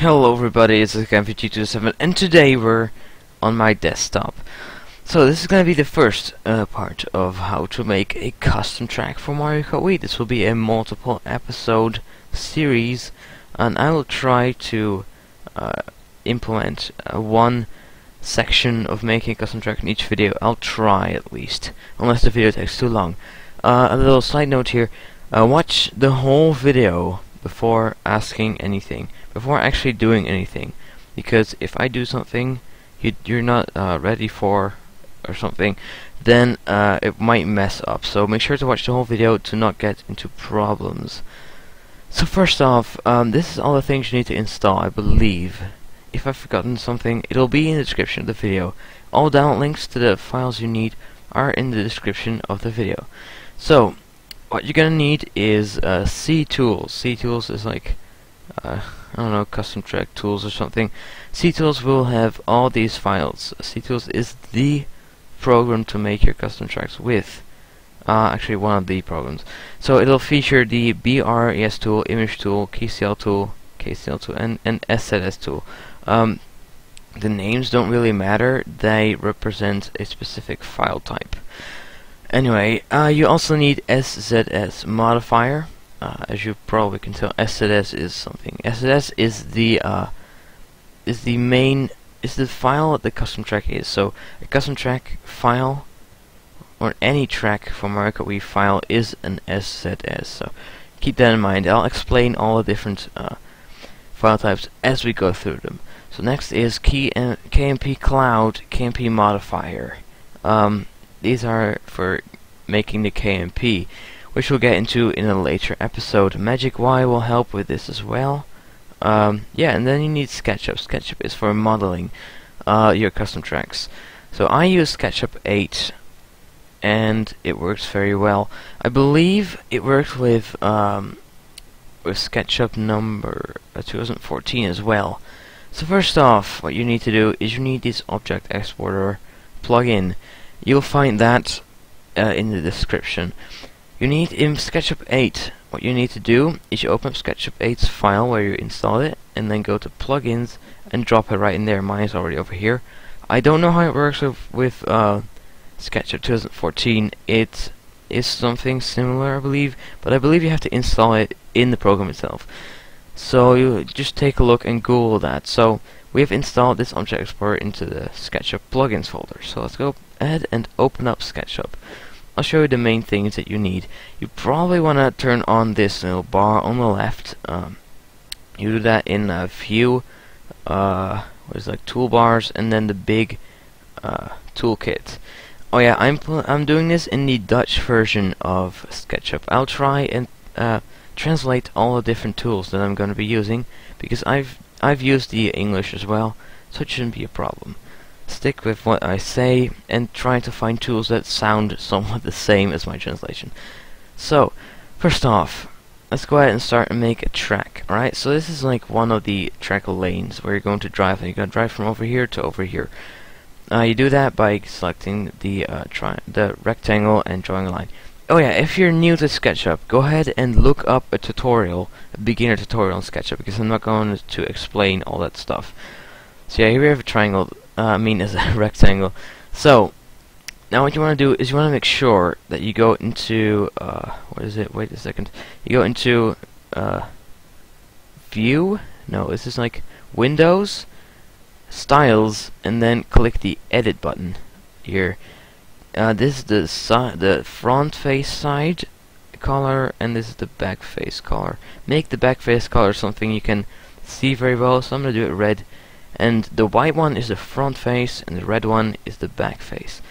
Hello everybody, it's Sketchup, and today we're on my desktop. So this is going to be the first part of how to make a custom track for Mario Kart Wii. This will be a multiple episode series, and I will try to implement one section of making a custom track in each video. I'll try at least, unless the video takes too long. A little side note here, watch the whole video before asking anything, before actually doing anything, because if I do something you're not ready for or something, then it might mess up. So make sure to watch the whole video to not get into problems. So first off, this is all the things you need to install, I believe. If I've forgotten something, it'll be in the description of the video. All download links to the files you need are in the description of the video. So what you're gonna need is C tools. C tools is like I don't know, custom track tools or something. C tools will have all these files. C tools is the program to make your custom tracks with. Actually, one of the programs. So it'll feature the BRES tool, image tool, KCL tool, and SZS tool. The names don't really matter; they represent a specific file type. Anyway, you also need SZS modifier. As you probably can tell, SZS is something. SZS is the file that the custom track is. So a custom track file, or any track from Mario Kart Wii file, is an SZS. So keep that in mind. I'll explain all the different file types as we go through them. So next is KMP Cloud KMP modifier. These are for making the KMP, which we'll get into in a later episode. Magic Y will help with this as well. Yeah, and then you need Sketchup. Sketchup is for modeling your custom tracks. So I use Sketchup 8, and it works very well. I believe it works with Sketchup number 2014 as well. So first off, what you need to do is you need this object exporter plugin. You'll find that in the description. You need in SketchUp 8, what you need to do is you open up SketchUp 8's file where you installed it, and then go to plugins and drop it right in there. Mine is already over here. I don't know how it works with SketchUp 2014. It is something similar, I believe, but I believe you have to install it in the program itself. So you just take a look and Google that. So we have installed this object explorer into the SketchUp plugins folder. So let's go ahead and open up SketchUp. I'll show you the main things that you need. You probably want to turn on this little bar on the left. You do that in View, what is it, like toolbars, and then the big toolkit. Oh yeah, I'm doing this in the Dutch version of SketchUp. I'll try and translate all the different tools that I'm going to be using, because I've used the English as well, so it shouldn't be a problem. Stick with what I say and try to find tools that sound somewhat the same as my translation. So, first off, let's go ahead and start and make a track. Alright, so this is like one of the track lanes where you're going to drive, and you're going to drive from over here to over here. You do that by selecting the rectangle and drawing a line. Oh yeah, if you're new to SketchUp, go ahead and look up a tutorial, a beginner tutorial on SketchUp, because I'm not going to explain all that stuff. So yeah, here we have a triangle. As a rectangle. So now what you want to do is you want to make sure that you go into what is it? Wait a second. You go into View. No, this is like Windows, Styles, and then click the Edit button here. This is the front face side color, and this is the back face color. Make the back face color something you can see very well. So I'm gonna do it red. And the white one is the front face, and the red one is the back face.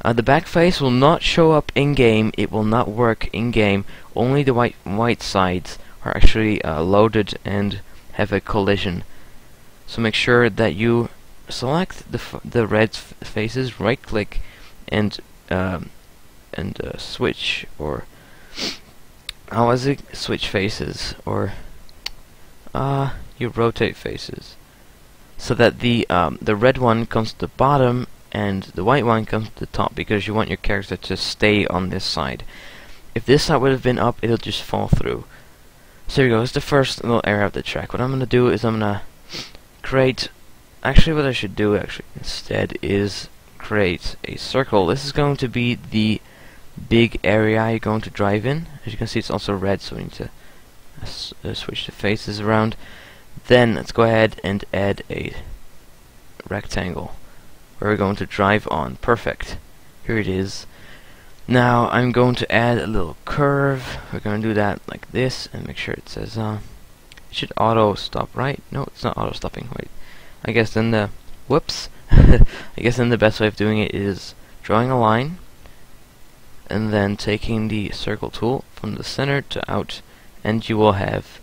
The back face will not show up in-game. It will not work in-game. Only the white sides are actually loaded and have a collision. So make sure that you select the red faces, right-click, and switch, or how was it? Switch faces, or you rotate faces, so that the red one comes to the bottom and the white one comes to the top, because you want your character to stay on this side. If this side would have been up, it'll just fall through. So here we go, it's the first little area of the track. What I'm going to do is I'm going to create. Actually, what I should do instead is create a circle. This is going to be the big area you're going to drive in. As you can see, it's also red, so we need to switch the faces around. Then let's go ahead and add a rectangle where we're going to drive on. Perfect. Here it is. Now I'm going to add a little curve. We're going to do that like this and make sure it says it should auto stop, right? No, it's not auto stopping. Wait. I guess then the whoops. I guess then the best way of doing it is drawing a line and then taking the circle tool from the center to out, and you will have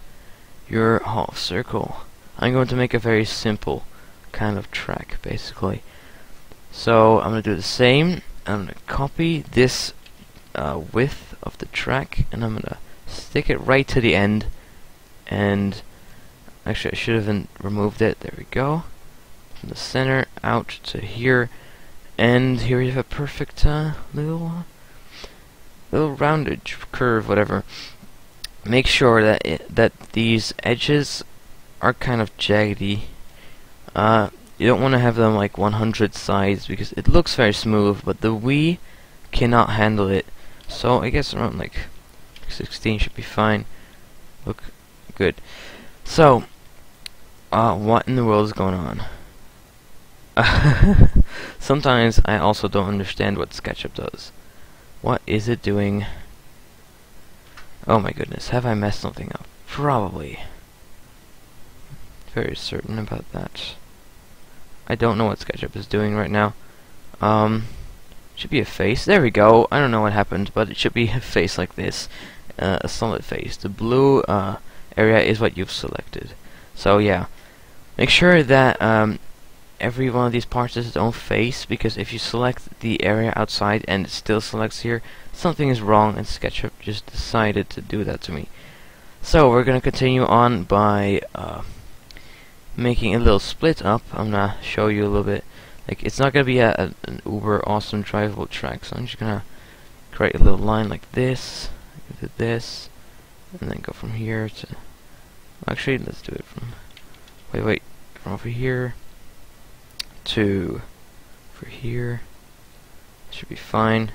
your half circle. I'm going to make a very simple kind of track basically. So I'm going to do the same. I'm going to copy this width of the track and I'm going to stick it right to the end, and actually I should have removed it. There we go. From the center out to here, and here you have a perfect little rounded curve, whatever. Make sure that these edges are kind of jaggedy. You don't want to have them like 100 sides because it looks very smooth, but the Wii cannot handle it. So I guess around like 16 should be fine. Look good. So what in the world is going on? Sometimes I also don't understand what Sketchup does. What is it doing? Oh my goodness, have I messed something up? Probably. Very certain about that. I don't know what Sketchup is doing right now. Should be a face. There we go. I don't know what happened, but it should be a face like this. A solid face. The blue area is what you've selected. So yeah, make sure that every one of these parts is its own face, because if you select the area outside and it still selects here, something is wrong, and SketchUp just decided to do that to me. So we're going to continue on by making a little split up. I'm going to show you a little bit. Like, it's not going to be an uber awesome drivable track, so I'm just going to create a little line like this, do this, and then go from here to... Actually, let's do it from... Wait, from over here to over here. Should be fine.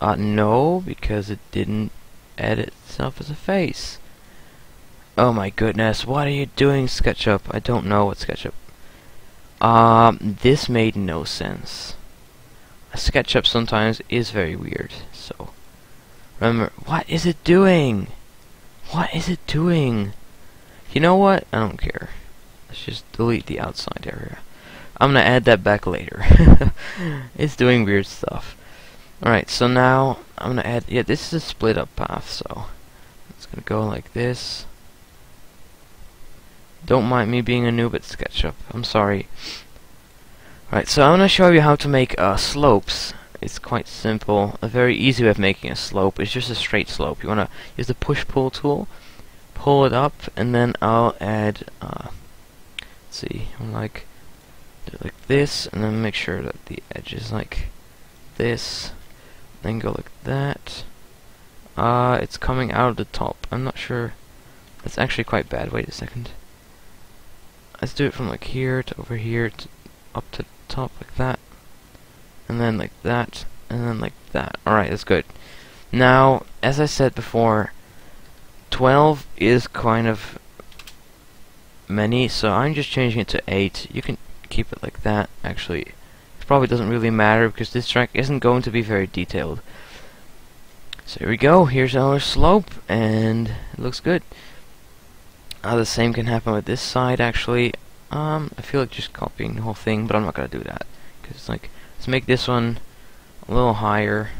No, because it didn't edit itself as a face. Oh my goodness, what are you doing, SketchUp? I don't know what SketchUp... this made no sense. SketchUp sometimes is very weird, so... Remember, what is it doing? What is it doing? You know what? I don't care. Let's just delete the outside area. I'm gonna add that back later. It's doing weird stuff. Alright, so now I'm gonna add... Yeah, this is a split up path, so... It's gonna go like this. Don't mind me being a noob at SketchUp. I'm sorry. Alright, so I'm gonna show you how to make slopes. It's quite simple. A very easy way of making a slope is just a straight slope. You wanna use the push-pull tool, pull it up, and then I'll add... let's see, I'm like... Do it like this, and then make sure that the edge is like this. Then go like that. It's coming out of the top. I'm not sure. That's actually quite bad. Wait a second. Let's do it from like here to over here to up to the top like that. And then like that. And then like that. Alright, that's good. Now, as I said before, 12 is kind of many, so I'm just changing it to 8. You can keep it like that. Actually, it probably doesn't really matter because this track isn't going to be very detailed. So here we go. Here's our slope, and it looks good. The same can happen with this side, actually. I feel like just copying the whole thing, but I'm not gonna do that because it's like, let's make this one a little higher.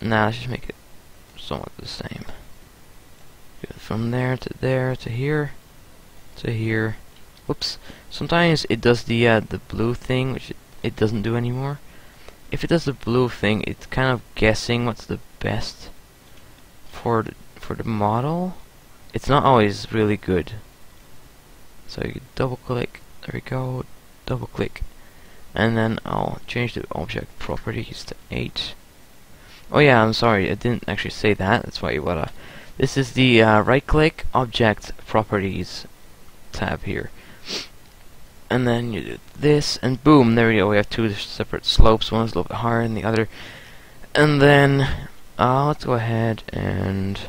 Nah, let's just make it somewhat the same. Do it from there to here to here. Whoops. Sometimes it does the blue thing, which it doesn't do anymore. If it does the blue thing, it's kind of guessing what's the best for the model. It's not always really good. So you double click. There we go. Double click, and then I'll change the object properties to 8. Oh yeah, I'm sorry, I didn't actually say that. That's why you wanna. This is the right click object properties tab here. and then you do this, and boom, there we go. We have two separate slopes. One is a little bit higher than the other. And then let's go ahead and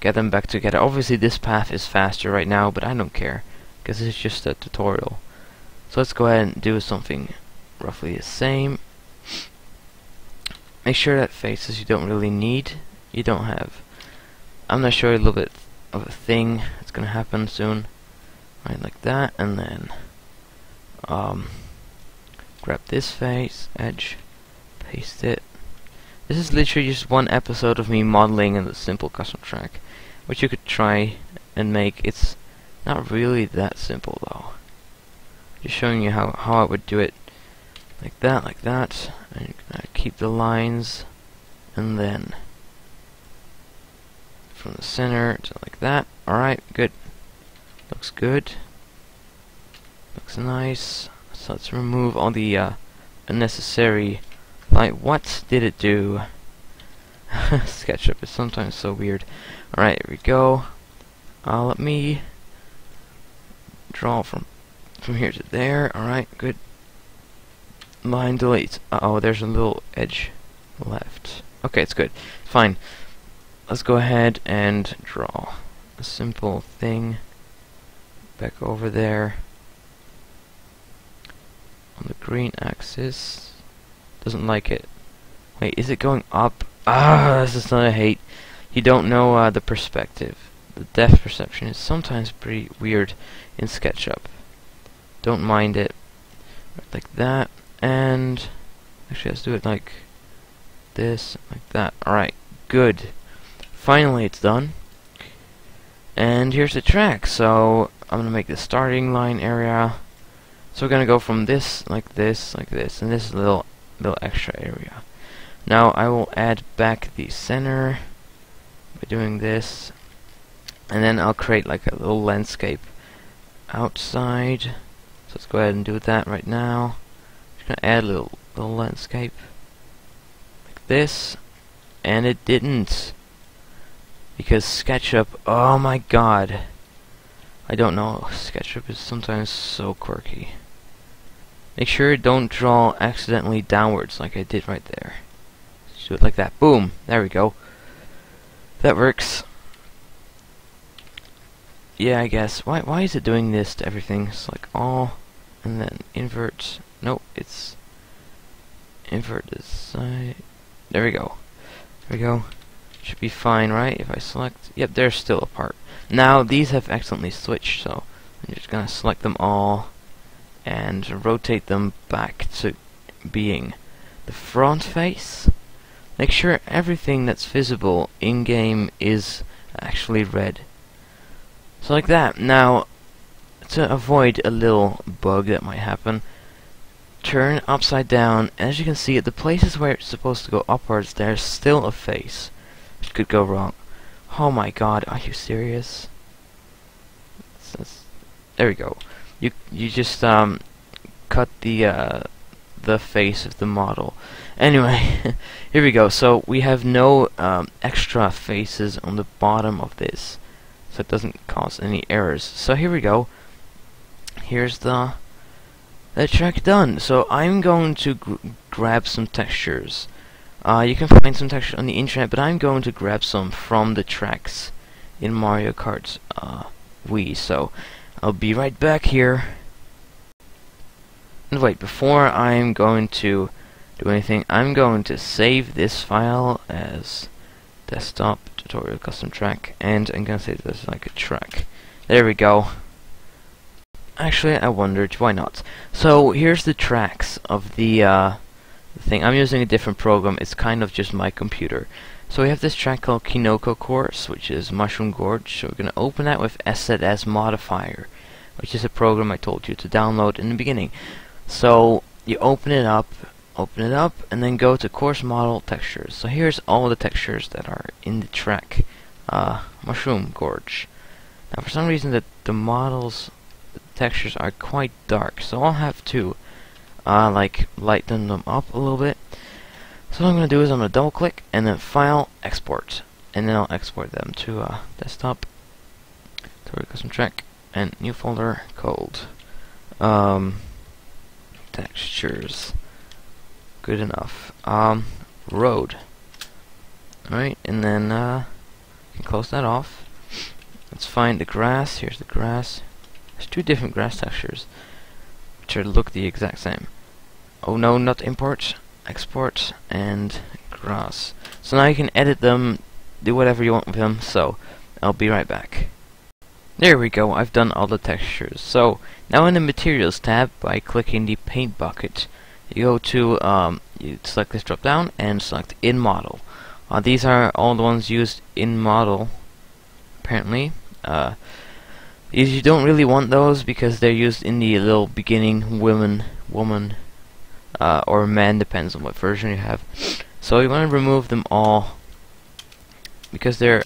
get them back together. Obviously this path is faster right now, but I don't care, because it's just a tutorial. So let's go ahead and do something roughly the same. Make sure that faces you don't really need, you don't have. I'm gonna show you a little bit of a thing that's gonna happen soon. Right, like that, and then grab this face, edge, paste it. This is literally just one episode of me modeling in a simple custom track, which you could try and make. It's not really that simple though. Just showing you how I would do it, like that, and keep the lines, and then from the center to like that. Alright, good. Looks good. Looks nice. So let's remove all the unnecessary. Like, what did it do? Sketchup is sometimes so weird. Alright, here we go. Let me draw from here to there. Alright, good. Line delete. Uh-oh, there's a little edge left. Okay, it's good. Fine. Let's go ahead and draw a simple thing back over there on the green axis. Doesn't like it. Wait, is it going up? Ah, this is what I hate. You don't know the perspective. The depth perception is sometimes pretty weird in SketchUp. Don't mind it. Like that, and actually let's do it like this, like that. Alright, good. Finally it's done. And here's the track. So I'm gonna make the starting line area. So we're gonna go from this, like this, like this, and this little extra area. Now I will add back the center by doing this, and then I'll create like a little landscape outside. So let's go ahead and do that right now. Just gonna add a little landscape like this, and it didn't, because SketchUp, oh my god, I don't know, SketchUp is sometimes so quirky. Make sure don't draw accidentally downwards like I did right there. Just do it like that. Boom! There we go. That works. Yeah, I guess. Why is it doing this to everything? It's like all, and then invert. Nope, it's invert this side. There we go. There we go. Should be fine, right? If I select. Yep, they're still apart. Now these have accidentally switched, so I'm just gonna select them all and rotate them back to being the front face. Make sure everything that's visible in-game is actually red. So like that. Now, to avoid a little bug that might happen, turn upside down. As you can see, at the places where it's supposed to go upwards, there's still a face, which could go wrong. Oh my god, are you serious? There we go. You just cut the face of the model. Anyway, here we go. So we have no extra faces on the bottom of this, so it doesn't cause any errors. So here we go. Here's the track done. So I'm going to grab some textures. You can find some textures on the internet, but I'm going to grab some from the tracks in Mario Kart Wii. So I'll be right back here. And wait, before I'm going to do anything, I'm going to save this file as desktop tutorial custom track, and I'm gonna save this like a track. There we go. Actually, I wondered, why not? So here's the tracks of the thing. I'm using a different program. It's kind of just my computer. So we have this track called Kinoko Course, which is Mushroom Gorge. So we're gonna open that with SZS Modifier, which is a program I told you to download in the beginning. So you open it up, and then go to Course Model Textures. So here's all the textures that are in the track Mushroom Gorge. Now for some reason the models, the textures are quite dark, so I'll have to like lighten them up a little bit. So what I'm going to do is I'm going to double click and then File, Export, and then I'll export them to desktop, tutorial custom track, and new folder called Textures. Good enough. Road. Alright, and then you can close that off. Let's find the grass. Here's the grass. There's two different grass textures, which look the exact same. Oh no, not import, export, and grass. So now you can edit them, do whatever you want with them. So I'll be right back. There we go, I've done all the textures. So now in the materials tab, by clicking the paint bucket, you go to you select this drop down and select in model. These are all the ones used in model, apparently. You don't really want those because they're used in the little beginning woman, or man, depends on what version you have. So you want to remove them all because they're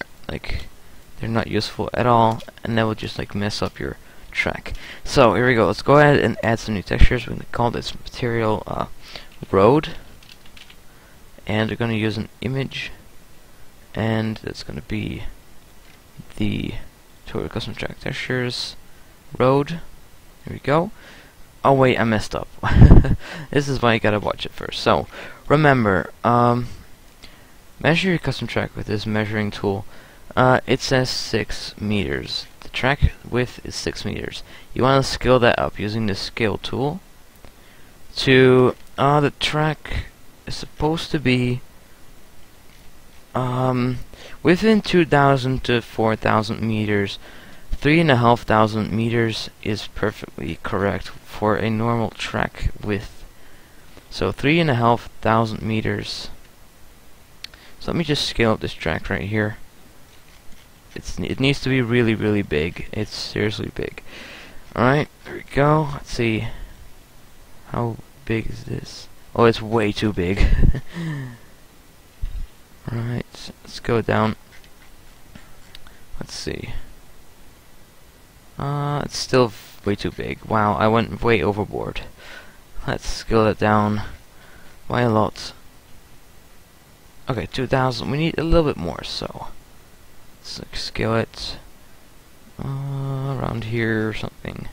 not useful at all, and that will just mess up your track. So here we go. Let's go ahead and add some new textures. We're going to call this material road, and we're going to use an image, and it's going to be the Tutorial Custom Track Textures road. Here we go. Oh wait, I messed up. This is why you gotta watch it first. So remember, measure your custom track with this measuring tool. It says 6 meters. The track width is 6 meters. You want to scale that up using the scale tool. To the track is supposed to be within 2,000 to 4,000 meters. 3,500 meters is perfectly correct for a normal track width. So 3,500 meters. So let me just scale up this track right here. It needs to be really, really big. It's seriously big. Alright, there we go. Let's see. How big is this? Oh, it's way too big. Alright, let's go down. Let's see. It's still way too big. Wow, I went way overboard. Let's scale it down by a lot. Okay, 2,000. We need a little bit more, so let's scale it around here or something.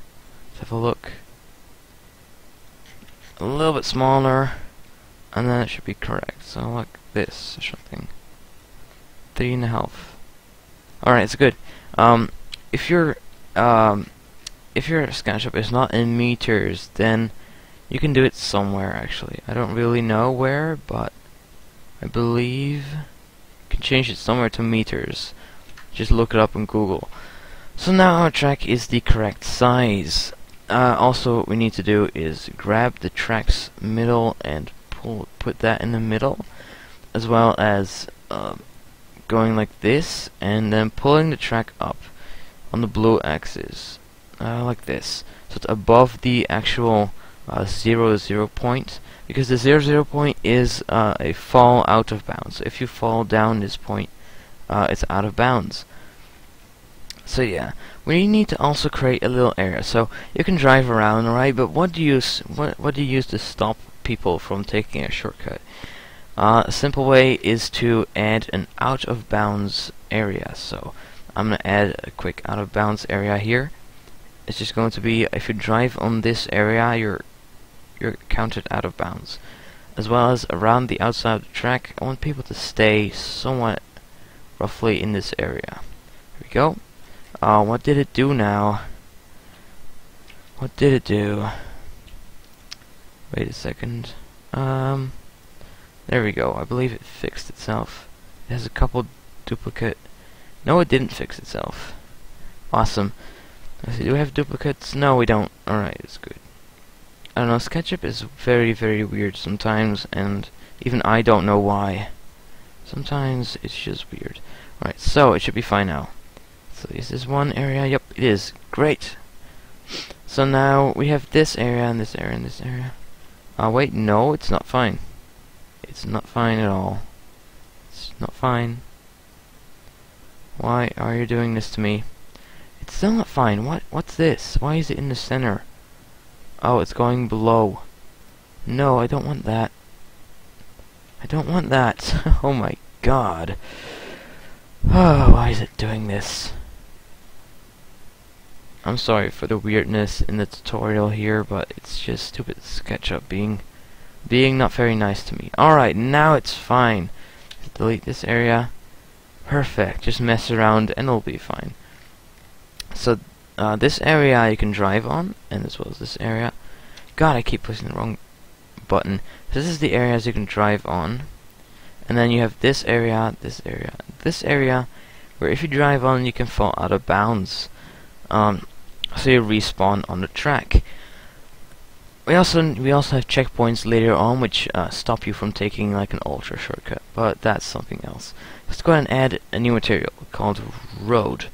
Let's have a look. A little bit smaller, and then it should be correct. So like this or something. 3.5. Alright, it's good. If your Sketchup is not in meters, then you can do it somewhere actually. I don't really know where, but I believe you can change it somewhere to meters. Just look it up on Google. So now our track is the correct size. Also what we need to do is grab the track's middle and put that in the middle, as well as going like this and then pulling the track up on the blue axis like this, so it's above the actual 0 point, because the 0 point is a fall out of bounds. So if you fall down this point, it's out of bounds. So yeah, we need to also create a little area so you can drive around, right? But what do you use to stop people from taking a shortcut? A simple way is to add an out of bounds area. So I'm gonna add a quick out of bounds area here. It's just going to be, if you drive on this area, you're counted out of bounds. As well as around the outside of the track, I want people to stay somewhat roughly in this area. Here we go. What did it do now? What did it do? Wait a second. There we go. I believe it fixed itself. It has a couple duplicate. No, it didn't fix itself. Awesome. Let's see, do we have duplicates? No, we don't. Alright, it's good. I don't know, Sketchup is very, very weird sometimes, and even I don't know why. Sometimes it's just weird. Alright, so it should be fine now. So is this one area? Yep, it is. Great. So now we have this area and this area and this area. Wait, no, it's not fine. It's not fine at all. It's not fine. Why are you doing this to me? It's still not fine. What's this? Why is it in the center? Oh, it's going below. No, I don't want that. I don't want that. Oh my god. Oh, why is it doing this? I'm sorry for the weirdness in the tutorial here, but it's just stupid SketchUp being not very nice to me. Alright, now it's fine. Delete this area. Perfect. Just mess around and it'll be fine. So this area you can drive on, and as well as this area. God, I keep pushing the wrong button. This is the areas you can drive on. And then you have this area, this area, this area, where if you drive on you can fall out of bounds. So you respawn on the track. We also have checkpoints later on which stop you from taking like an ultra shortcut, but that's something else. Let's go ahead and add a new material called road.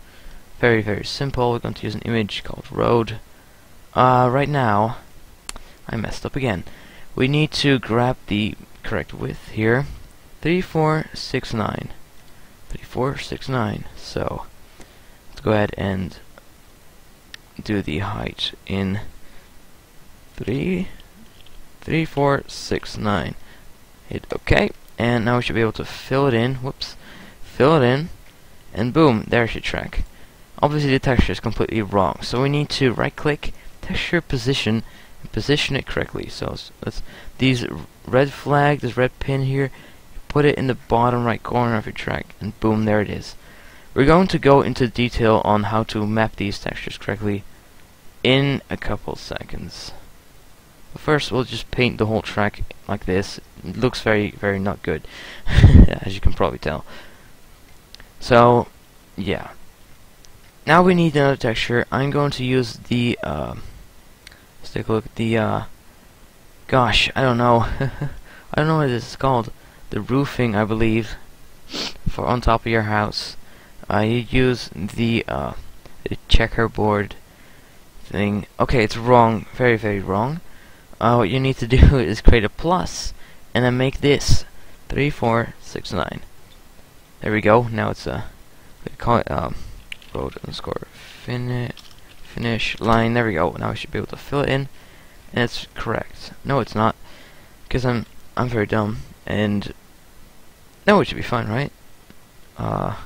Very, very simple. We're going to use an image called road. Right now, I messed up again. We need to grab the correct width here. 3469. 3469. So let's go ahead and do the height in 3469. Hit OK, and now we should be able to fill it in. Whoops, fill it in, and boom, there's your track. Obviously, the texture is completely wrong, so we need to right-click, texture position, and position it correctly. So let's these red flag, this red pin here, put it in the bottom right corner of your track, and boom, there it is. We're going to go into detail on how to map these textures correctly in a couple seconds. But first, we'll just paint the whole track like this. It looks very, very not good, as you can probably tell. So, yeah. Now we need another texture. I'm going to use the, let's take a look at the, gosh, I don't know. I don't know what this is called. The roofing, I believe, for on top of your house. You use the checkerboard thing. Okay, it's wrong. Very, very wrong. What you need to do is create a plus, and then make this 3469. There we go. Now it's we call it road underscore finish line. There we go. Now we should be able to fill it in, and it's correct. No, it's not, because I'm very dumb. And no, it should be fine, right? Oh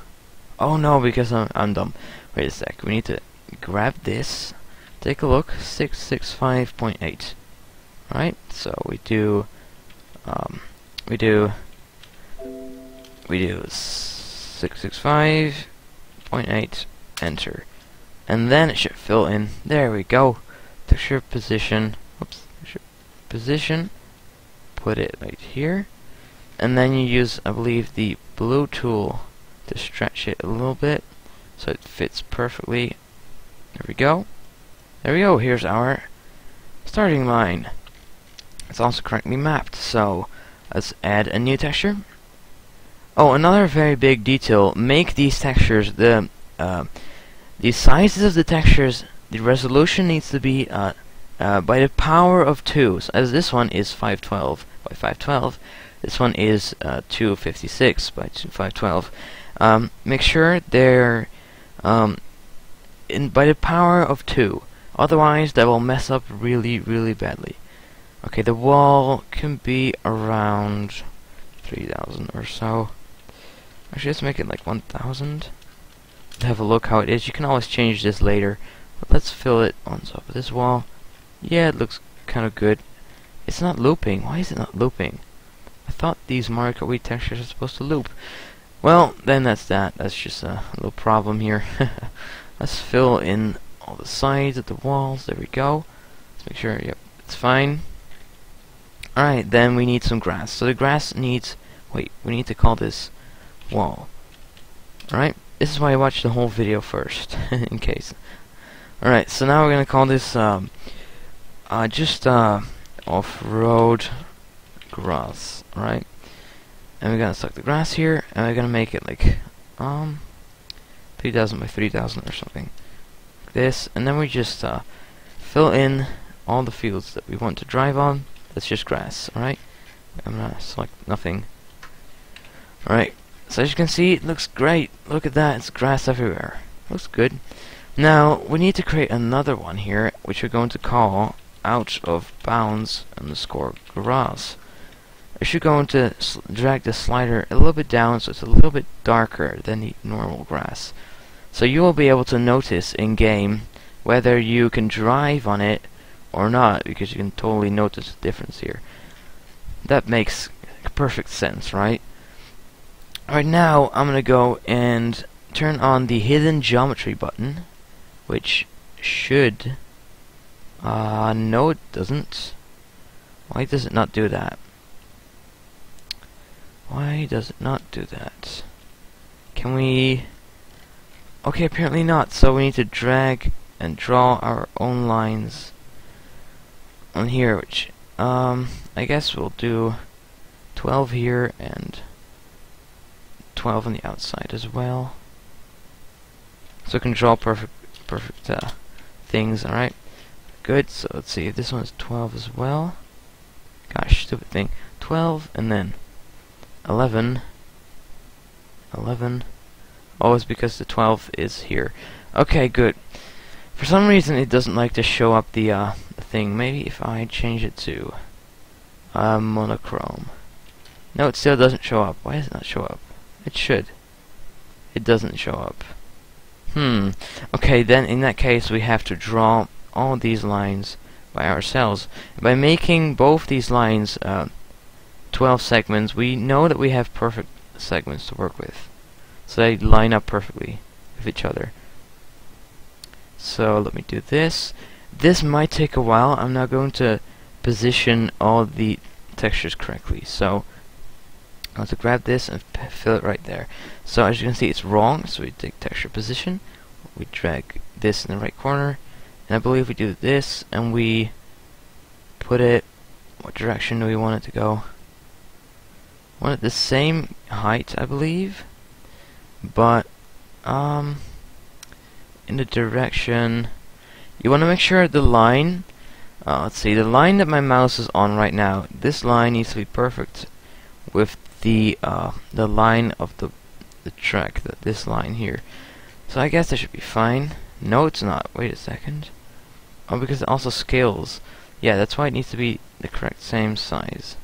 no, because I'm dumb. Wait a sec. We need to grab this. Take a look. 665.8. Right. So we do 665.8. Enter, and then it should fill in. There we go. Texture position. Oops. Texture position. Put it right here, and then you use, I believe, the blue tool to stretch it a little bit so it fits perfectly. There we go. There we go. Here's our starting line. It's also correctly mapped. So let's add a new texture. Oh, another very big detail. Make these textures the sizes of the textures. The resolution needs to be by the power of 2. So as this one is 512 by 512, this one is 256 by 512. Make sure they're by the power of 2. Otherwise, that will mess up really, really badly. Okay, the wall can be around 3,000 or so. Actually, let's make it like 1,000. Have a look how it is. You can always change this later. But let's fill it on top of this wall. Yeah, it looks kind of good. It's not looping. Why is it not looping? I thought these Mario Kart Wii textures are supposed to loop. Well, then that's that. That's just a little problem here. Let's fill in all the sides of the walls. There we go. Let's make sure, yep, it's fine. Alright, then we need some grass. So the grass needs, wait, we need to call this wall. Alright, this is why I watched the whole video first, in case. Alright, so now we're going to call this just off-road grass. Alright, and we're going to select the grass here, and we're going to make it like 3,000 by 3,000 or something. Like this, and then we just fill in all the fields that we want to drive on. That's just grass, alright? I'm gonna select nothing. Alright, so as you can see, it looks great. Look at that, it's grass everywhere. Looks good. Now, we need to create another one here, which we're going to call out of bounds underscore grass. If you're going to drag the slider a little bit down so it's a little bit darker than the normal grass. So you will be able to notice in game whether you can drive on it or not, because you can totally notice the difference here. That makes perfect sense, right? Right now, I'm gonna go and turn on the hidden geometry button, which should... no it doesn't. Why does it not do that? Why does it not do that? Can we... Okay, apparently not, so we need to drag and draw our own lines on here, which, I guess we'll do 12 here and 12 on the outside as well. So we can draw perfect things, alright? Good, so let's see if this one is 12 as well. Gosh, stupid thing. 12 and then 11. 11. Oh, it's because the 12th is here. Okay, good. For some reason it doesn't like to show up the thing. Maybe if I change it to monochrome. No, it still doesn't show up. Why does it not show up? It should. It doesn't show up. Okay, then in that case we have to draw all these lines by ourselves. By making both these lines 12 segments, we know that we have perfect segments to work with. So they line up perfectly with each other. So let me do this. This might take a while. I'm now going to position all the textures correctly. So I want to grab this and fill it right there. So as you can see, it's wrong. So we take texture position. We drag this in the right corner. And I believe we do this and we put it... What direction do we want it to go? Want it the same height, I believe. But in the direction, you want to make sure the line, let's see, the line that my mouse is on right now, this line needs to be perfect with the line of the track, this line here. So I guess that should be fine. No, it's not. Wait a second. Oh, because it also scales. Yeah, that's why it needs to be the correct same size.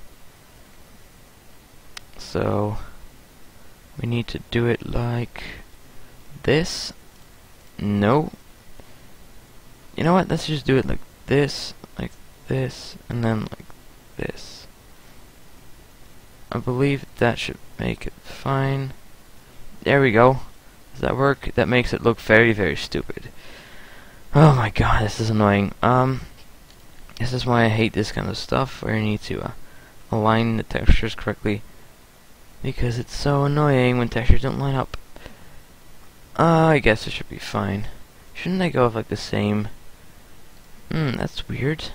So we need to do it like this. No. You know what? Let's just do it like this, and then like this. I believe that should make it fine. There we go. Does that work? That makes it look very, very stupid. Oh my god, this is annoying. This is why I hate this kind of stuff, where you need to align the textures correctly. Because it's so annoying when textures don't line up. I guess it should be fine. Shouldn't I go with like the same... that's weird.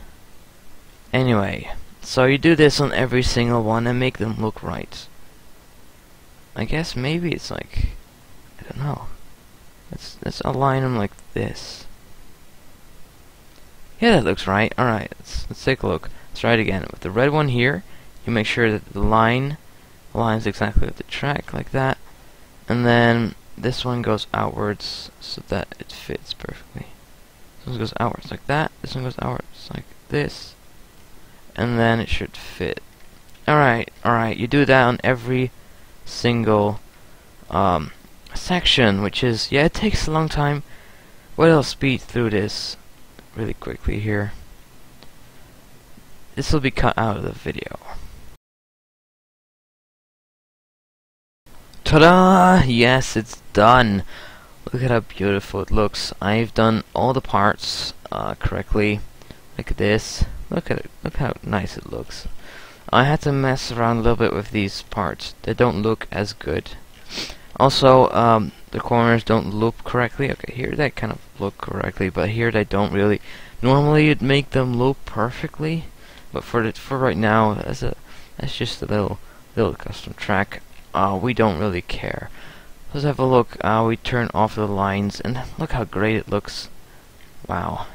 Anyway, so you do this on every single one and make them look right. I guess maybe it's like... I don't know. Let's align them like this. Yeah, that looks right. Alright, let's take a look. Let's try it again. With the red one here, you make sure that the line aligns exactly with the track, like that. And then this one goes outwards so that it fits perfectly. This one goes outwards like that. This one goes outwards like this. And then it should fit. Alright, you do that on every single section, which is, yeah, it takes a long time. But I'll speed through this really quickly here. This will be cut out of the video. Ta-da! Yes, it's done. Look at how beautiful it looks. I've done all the parts correctly, like this. Look at it. Look how nice it looks. I had to mess around a little bit with these parts. They don't look as good. Also, the corners don't loop correctly. Okay, here they kind of look correctly, but here they don't really. Normally, you'd make them loop perfectly, but for right now, that's just a little custom track. We don't really care. Let's have a look. We turn off the lines, and look how great it looks. Wow.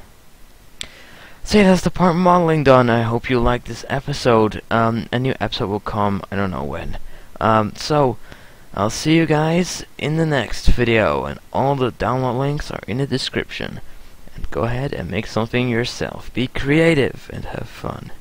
So yeah, that's the part modeling done. I hope you liked this episode. A new episode will come. I don't know when. So I'll see you guys in the next video, and all the download links are in the description. And go ahead and make something yourself. Be creative and have fun.